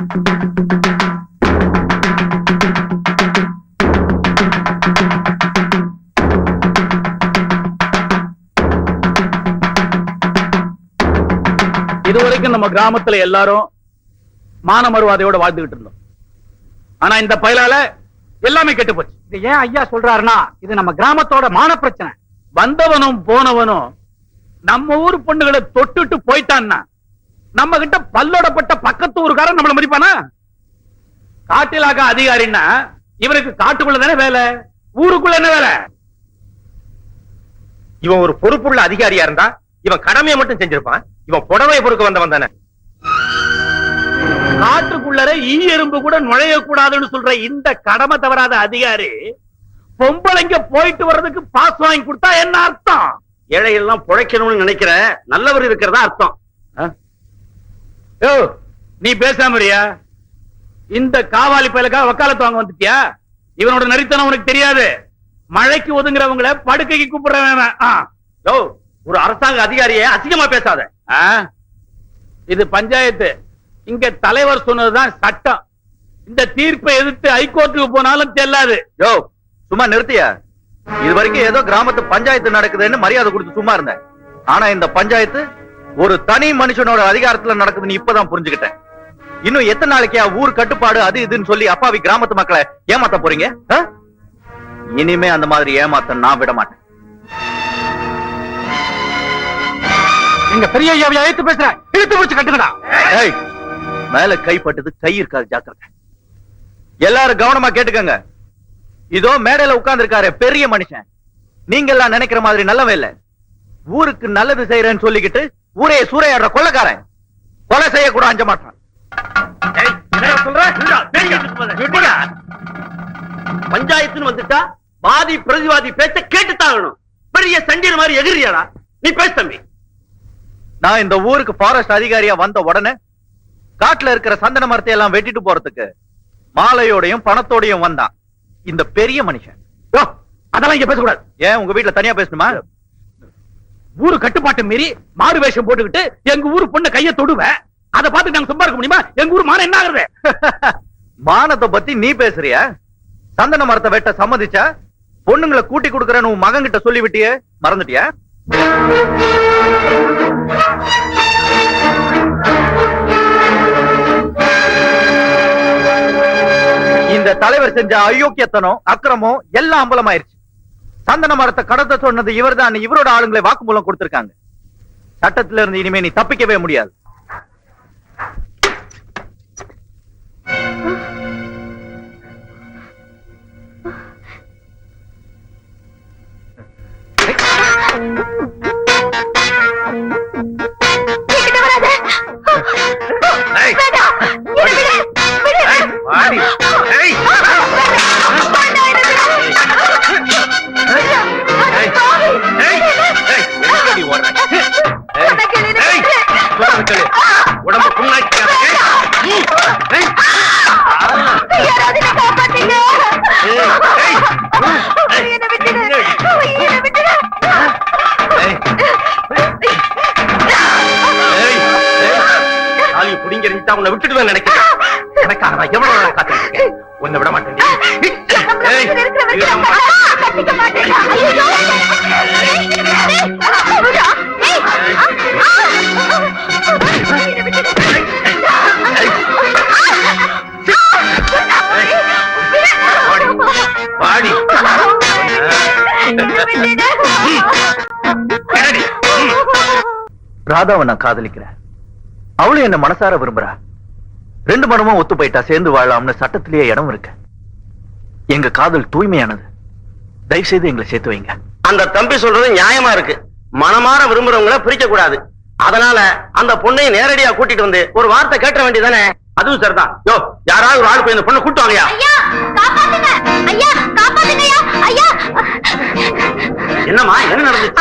இதுவரைக்கும் நம்ம கிராமத்துல எல்லாரும் மான மறுவாதையோட வாழ்ந்துகிட்டு இருந்தோம். ஆனா இந்த பயலால எல்லாமே கெட்டு போச்சு. இது ஏன் ஐயா சொல்றாருன்னா இது நம்ம கிராமத்தோட மான பிரச்சனை. வந்தவனும் போனவனும் நம்ம ஊர் பொண்ணுகளை தொட்டுட்டு போயிட்டான்னா நம்ம கிட்ட பல்லோடப்பட்ட பக்கத்து ஊருக்காரன் நம்மள மதிப்பானா? காட்டிலாக்க அதிகாரின்னா இவனுக்கு காட்டுக்குள்ள தானே வேலை, ஊருக்குள்ள என்ன வேலை? இவன் ஒரு பொறுப்புள்ள அதிகாரியா இருந்தா இவன் கடமையை மட்டும் செஞ்சிருப்பான். இவன் புடவையை பொறுக்க வந்தவன் தானே. காட்டுக்குள்ளர ஈ எறும்பு கூட நுழைய கூடாதுன்னு சொல்ற இந்த கடமை தவறாத அதிகாரி பொம்பளைங்க போயிட்டு வர்றதுக்கு பாஸ் வாங்கி கொடுத்தா என்ன அர்த்தம்? ஏழையெல்லாம் புழைக்கணும்னு நினைக்கிற நல்லவர் இருக்கிறதா அர்த்தம். நீ பேசாமறியா? இந்த காவாலி பயலுக்காக வக்காலத்து வாங்க வந்துட்டியா? இவனோட நரித்தனம் உனக்கு தெரியாது. மழைக்கு ஒதுங்குறவங்களை படுக்கைக்கு கூப்பிடுறவன். ஒரு அரசாங்க அதிகாரியை அசிங்கமா பேசாத. இது பஞ்சாயத்து, இங்க தலைவர் சொன்னதுதான் சட்டம். இந்த தீர்ப்பை எதிர்த்து ஹைகோர்ட்டுக்கு போனாலும் செல்லாது. சும்மா நிறுத்தியா? இது வரைக்கும் ஏதோ கிராமத்து பஞ்சாயத்து நடக்குதுன்னு மரியாதை கொடுத்து சும்மா இருந்தேன். ஆனா இந்த பஞ்சாயத்து ஒரு தனி மனுஷனோட அதிகாரத்துல நடக்குதுன்னு இப்பதான் புரிஞ்சுக்கிட்டேன். இன்னும் எத்தனை நாளைக்கா ஊர் கட்டுப்பாடு அது இதுன்னு சொல்லி அப்பாவி கிராமத்து மக்களை ஏமாத்த போறீங்க? இனிமே அந்த மாதிரி ஏமாத்த நான் விட மாட்டேன். எங்க பெரிய ஐயாவையா ஏத்து பேசுற? இழுத்து பிடிச்சு கட்டுங்கடா. மேல கைப்பட்டது கை இருக்காது, ஜாக்கிரதை. எல்லாரும் கவனமா கேட்டுக்கங்க. இதோ மேடையில உட்கார்ந்து இருக்காரு பெரிய மனுஷன். நீங்க எல்லாம் நினைக்கிற மாதிரி நல்லவே இல்ல. ஊருக்கு நல்லது செய்யறேன்னு சொல்லிக்கிட்டு ஊரைய சூறையாடுற கொள்ளைக்காரன். கொலை செய்ய கூட அஞ்ச மாட்டான். பஞ்சாயத்துன்னு வந்துட்டா வாதி பிரதிவாதி பேச்ச கேட்டுத்தாகணும். பெரிய சண்டியர் மாதிரி எதிரியாடா நீ? பேச தம்பி. நான் இந்த ஊருக்கு ஃபாரஸ்ட் அதிகாரியா வந்த உடனே காட்டுல இருக்கிற சந்தன மரத்தை எல்லாம் வெட்டிட்டு போறதுக்கு மாலையோடையும் பணத்தோடையும் வந்தான் இந்த பெரிய மனுஷன். அதெல்லாம் இங்க பேசக்கூடாது. ஏன் உங்க வீட்டுல தனியா பேசணுமா? ஊரு கட்டுப்பாட்டு மீறி மாறு வேஷம் போட்டுக்கிட்டு எங்க ஊரு பொண்ணு கைய தொடுவேன். அதை பார்த்து நாங்க சும்மா இருக்க முடியுமா? எங்க ஊர் மானம் என்ன ஆகுறது? மானத்தை பத்தி நீ பேசுறியா? சந்தன மரத்தை வெட்ட சம்மதிச்சா பொண்ணுங்களை கூட்டி கொடுக்கறன்னு உன் மகன் கிட்ட சொல்லி விட்டியே, மறந்துட்டியா? இந்த தலைவர் செஞ்ச அயோக்கியத்தனம் அக்கிரமம் எல்லாம் அம்பலமாயிருச்சு. சந்தன மரத்தை கடத்த சொன்னது இவர்தான். இவரோட ஆளுங்களை வாக்குமூலம் கொடுத்திருக்காங்க. சட்டத்தில இருந்து இனிமே நீ தப்பிக்கவே முடியாது. உடம்பு புடிங்கிருந்தா உன்னை விட்டுடுவேன் நினைக்கிறேன். எனக்காக நான் எவ்வளவு நாள் காத்திருக்கேன். உன்னை விட மாட்டேன். பாடி ராதாவை நான் காதலிக்கிறேன். அவளும் என்ன மனசார விரும்புறா. ரெண்டு மனமும் ஒத்து போயிட்டா சேர்ந்து வாழலாம்னு சட்டத்திலேயே இடம் இருக்கு. எங்க காதல் தூய்மையானது. தயவு செய்து எங்களை சேர்த்து வைங்க. அந்த தம்பி சொல்றது நியாயமா இருக்கு. மனமாற விரும்புறவங்களை பிரிக்க கூடாது. அதனால அந்த பொண்ணையும் நேரடியா கூட்டிட்டு வந்து ஒரு வார்த்தை கேட்ட வேண்டியதானே? அதுவும் சரிதான். யோ, யாராவது ஒரு ஆள் போய் இந்த பொண்ணை கூட்டு வாங்கயா. என்னம்மா, என்ன நடந்துச்சு?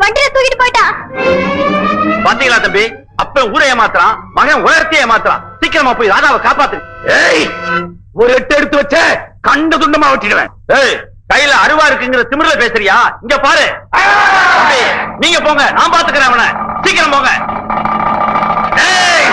வண்டியில தூக்கிட்டு போயிட்டான். பாத்தீங்களா தம்பி, அப்ப ஊரை ஏமாத்துறான், மகன் உயர்த்திய ஏமாத்துறான். சீக்கிரமா போய் ராதாவை காப்பாத்து. ஏய், ஒரு எட்டு எடுத்து வச்ச கண்ட துண்டமா வெட்டிடுவேன். ஏய், கையில அருவா இருக்குங்கிற திமிர்ல பேசுறியா? இங்க பாரு. நீங்க போங்க, நான் பாத்துக்கிறேன் அவனை. சீக்கிரம் போங்க. ஏய்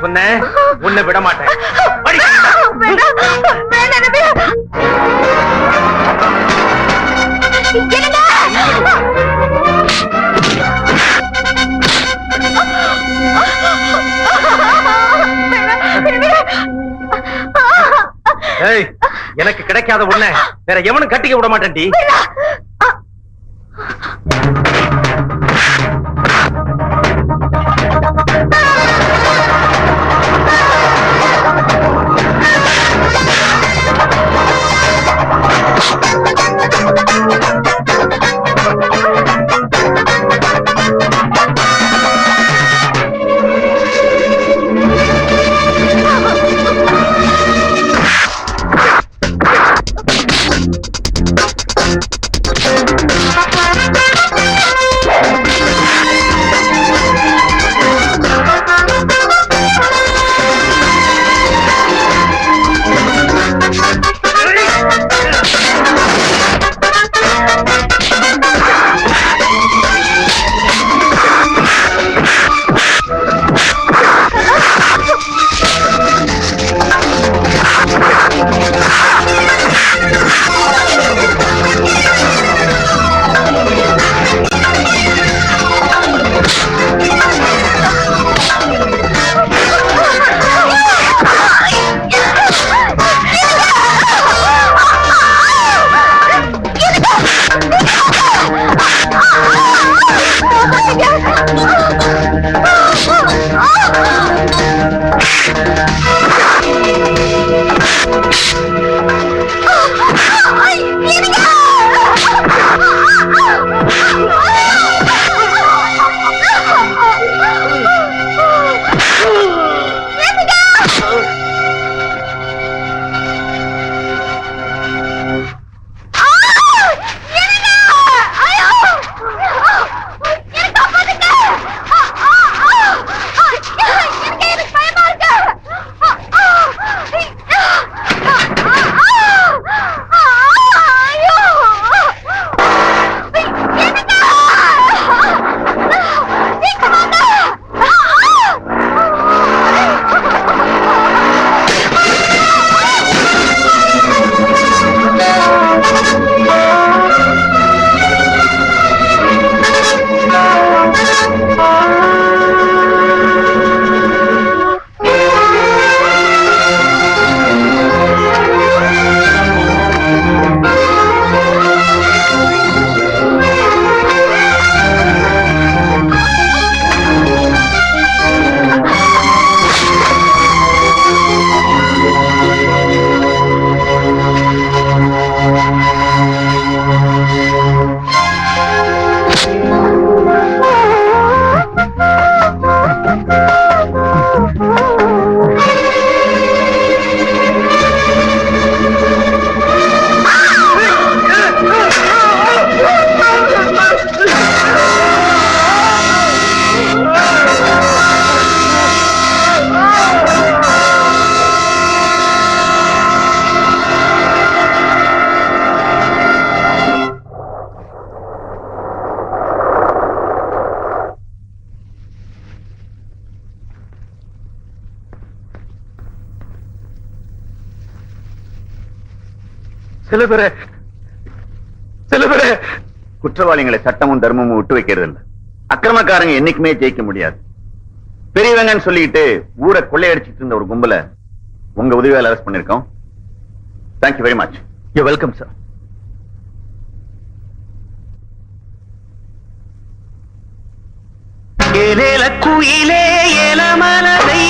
சொன்னேன், உன்னை விட மாட்டேன். அடி. வேண்டாம், வேண்டாம் ரவி. என்னங்க? ஏய், எனக்கு கிடைக்காத உன்னை வேற எவனும் கட்டிக்க விட மாட்டேன்டி. சில பேரு குற்றவாளிகளை சட்டமும் தர்மமும் விட்டு வைக்கிறது இல்ல. அக்கிரமக்காரங்க என்னைக்குமே ஜெயிக்க முடியாது. பெரியவங்கன்னு சொல்லிட்டு ஊரை கொள்ளையடிச்சிட்டு இருந்த ஒரு கும்பல உங்க உதவியால் அரெஸ்ட் பண்ணிருக்கோம். Thank you very much. You welcome sir. ஏலேல குயிலே ஏலமலரை